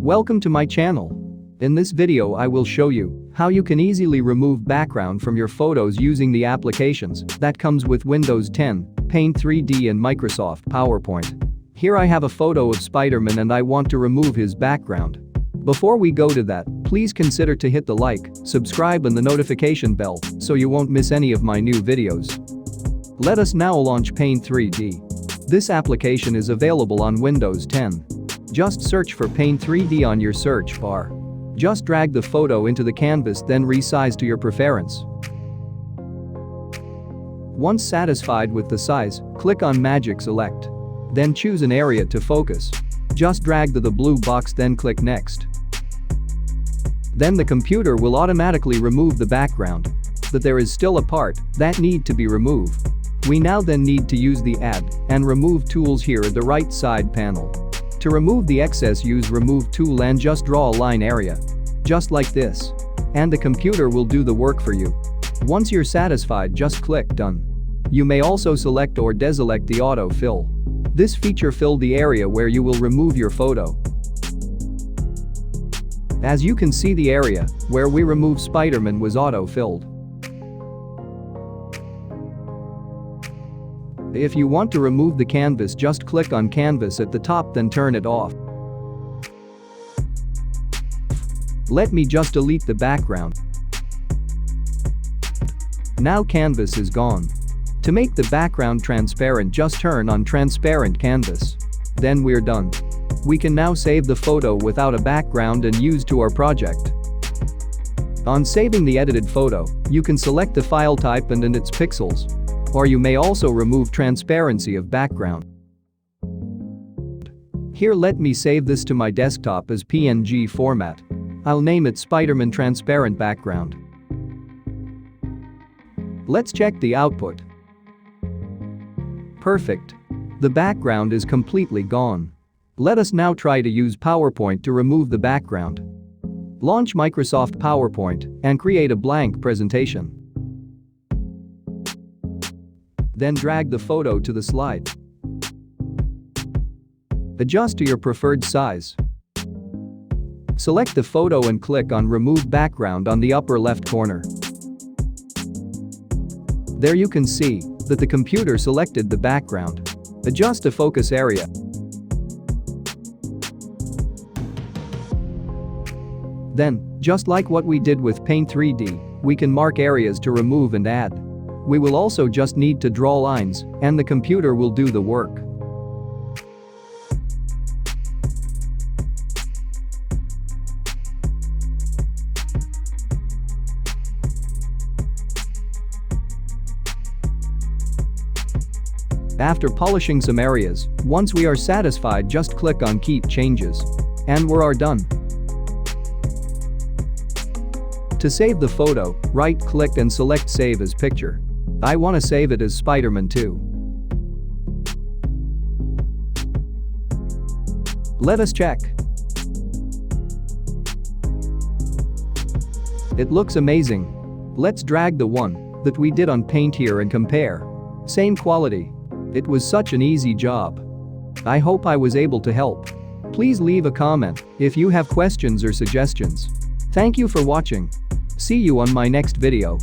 Welcome to my channel. In this video I will show you how you can easily remove background from your photos using the applications that comes with Windows 10, Paint 3D and Microsoft PowerPoint. Here I have a photo of Spider-Man and I want to remove his background. Before we go to that, please consider to hit the like, subscribe and the notification bell so you won't miss any of my new videos. Let us now launch Paint 3D. This application is available on Windows 10. Just search for Paint 3D on your search bar. Just drag the photo into the canvas, then resize to your preference. Once satisfied with the size, click on Magic Select. Then choose an area to focus. Just drag to the blue box, then click Next. Then the computer will automatically remove the background. But there is still a part that need to be removed. We now then need to use the Add and Remove tools here at the right side panel. To remove the excess, use Remove tool and just draw a line area. Just like this. And the computer will do the work for you. Once you're satisfied, just click Done. You may also select or deselect the auto fill. This feature fill the area where you will remove your photo. As you can see, the area where we remove Spider-Man was auto-filled. If you want to remove the canvas, just click on Canvas at the top, then turn it off. Let me just delete the background. Now canvas is gone. To make the background transparent, just turn on Transparent Canvas. Then we're done. We can now save the photo without a background and use to our project. On saving the edited photo, you can select the file type and its pixels. Or you may also remove transparency of background. Here, let me save this to my desktop as PNG format. I'll name it Spider-Man Transparent Background. Let's check the output. Perfect. The background is completely gone. Let us now try to use PowerPoint to remove the background. Launch Microsoft PowerPoint and create a blank presentation. Then drag the photo to the slide. Adjust to your preferred size. Select the photo and click on Remove Background on the upper left corner. There you can see that the computer selected the background. Adjust the focus area. Then, just like what we did with Paint 3D, we can mark areas to remove and add. We will also just need to draw lines, and the computer will do the work. After polishing some areas, once we are satisfied, just click on Keep Changes. And we're done. To save the photo, right-click and select Save as Picture. I want to save it as Spider-Man 2. Let us check. It looks amazing. Let's drag the one that we did on Paint here and compare. Same quality. It was such an easy job. I hope I was able to help. Please leave a comment if you have questions or suggestions. Thank you for watching. See you on my next video.